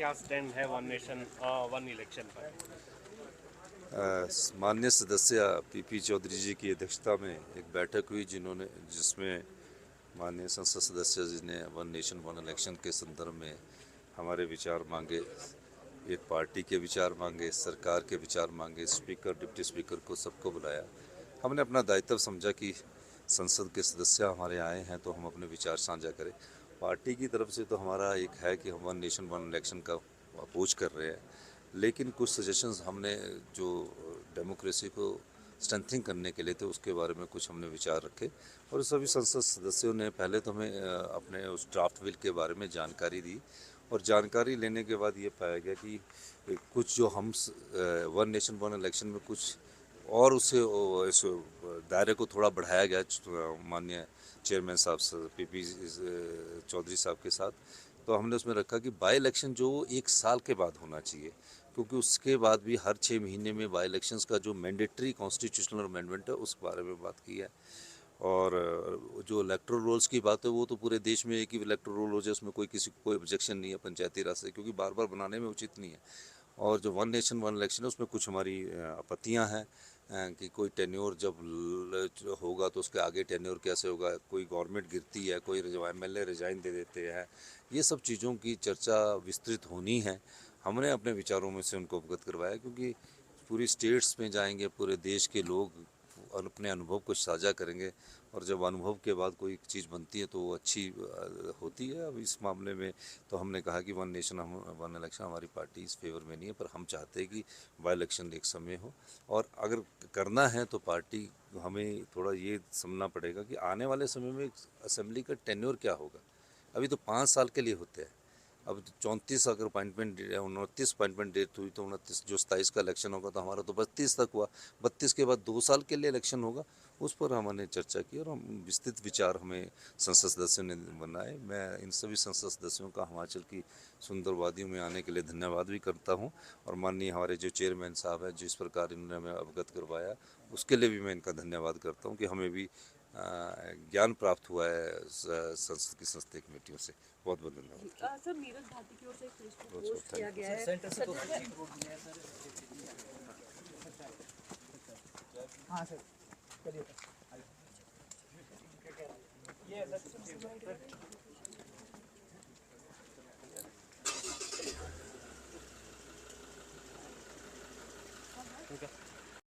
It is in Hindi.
क्या स्टैंड है वन नेशन वन इलेक्शन पर? माननीय सदस्य पीपी चौधरी जी की अध्यक्षता में एक बैठक हुई जिसमें माननीय संसद सदस्य जी ने वन नेशन वन इलेक्शन के संदर्भ में हमारे विचार मांगे, एक पार्टी के विचार मांगे, सरकार के विचार मांगे, स्पीकर डिप्टी स्पीकर को सबको बुलाया। हमने अपना दायित्व समझा कि संसद के सदस्य हमारे आए हैं तो हम अपने विचार साझा करें। पार्टी की तरफ से तो हमारा एक है कि हम वन नेशन वन इलेक्शन का अपोज कर रहे हैं, लेकिन कुछ सजेशंस हमने जो डेमोक्रेसी को स्ट्रेंथिंग करने के लिए थे उसके बारे में कुछ हमने विचार रखे और सभी संसद सदस्यों ने पहले तो हमें अपने उस ड्राफ्ट बिल के बारे में जानकारी दी और जानकारी लेने के बाद ये पाया गया कि कुछ जो हम वन नेशन वन इलेक्शन में कुछ और उससे इस दायरे को थोड़ा बढ़ाया गया माननीय चेयरमैन साहब पीपी चौधरी साहब के साथ। तो हमने उसमें रखा कि बाई इलेक्शन जो 1 साल के बाद होना चाहिए, क्योंकि उसके बाद भी हर 6 महीने में बाई इलेक्शंस का जो मैंडेटरी कॉन्स्टिट्यूशनल अमेंडमेंट है उस बारे में बात की है। और जो इलेक्टोरल रोल्स की बात है वो तो पूरे देश में एक ही इलेक्टोरल रोल हो जाए, उसमें किसी को कोई ऑब्जेक्शन नहीं है पंचायती राज से, क्योंकि बार बार बनाने में उचित नहीं है। और जो वन नेशन वन इलेक्शन है उसमें कुछ हमारी आपत्तियां हैं कि कोई टेन्योर जब होगा तो उसके आगे टेन्योर कैसे होगा, कोई गवर्नमेंट गिरती है, कोई एमएलए रिजाइन दे देते हैं, ये सब चीज़ों की चर्चा विस्तृत होनी है। हमने अपने विचारों में से उनको अवगत करवाया, क्योंकि पूरी स्टेट्स में जाएंगे, पूरे देश के लोग अपने अनुभव को साझा करेंगे और जब अनुभव के बाद कोई चीज़ बनती है तो वो अच्छी होती है। अब इस मामले में तो हमने कहा कि वन नेशन वन इलेक्शन हमारी पार्टी इस फेवर में नहीं है, पर हम चाहते हैं कि बाई इलेक्शन एक समय हो और अगर करना है तो पार्टी हमें थोड़ा ये समझना पड़ेगा कि आने वाले समय में असेंबली का टेन्योर क्या होगा। अभी तो 5 साल के लिए होते हैं, अब 34 अगर अपॉइंटमेंट 29 अपॉइंटमेंट डेट हुई तो 29 जो 27 का इलेक्शन होगा तो हमारा तो 32 तक हुआ, 32 के बाद 2 साल के लिए इलेक्शन होगा। उस पर हमने चर्चा की और हम विस्तृत विचार हमें संसद सदस्यों ने बनाए। मैं इन सभी संसद सदस्यों का हिमाचल की सुंदर वादियों में आने के लिए धन्यवाद भी करता हूँ और माननीय हमारे जो चेयरमैन साहब हैं जिस प्रकार इन्होंने हमें अवगत करवाया उसके लिए भी मैं इनका धन्यवाद करता हूँ कि हमें भी ज्ञान प्राप्त हुआ है संसद की संसदीय कमेटियों से। बहुत बहुत धन्यवाद। सर, नीरज भाटी की ओर से एक फेसबुक पोस्ट किया गया है हाँ सर, चलिए